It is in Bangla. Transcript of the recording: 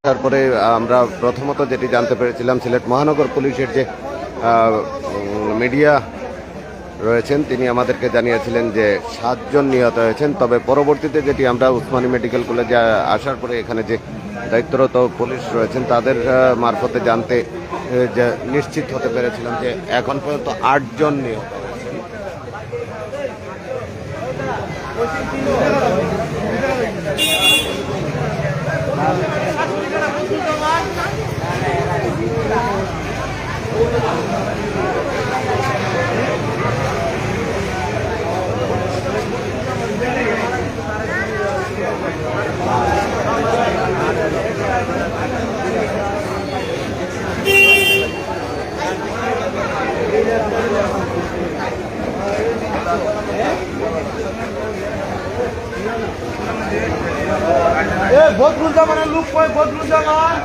তারপরে আমরা প্রথমত যেটি জানতে পেরেছিলাম, সিলেট মহানগর পুলিশের যে মিডিয়া রয়েছেন তিনি আমাদেরকে জানিয়েছিলেন যে 7 জন নিহত হয়েছেন। তবে পরবর্তীতে যেটি আমরা উসমানী মেডিকেল কলেজে আসার পরে এখানে যে দায়িত্বরত পুলিশ রয়েছেন তাদের মারফতে জানতে যে নিশ্চিত হতে পেরেছিলাম যে এখন পর্যন্ত 8 জন নিহত হয়েছেন। বদরুল জামানের লোক কয় বদরুল জামান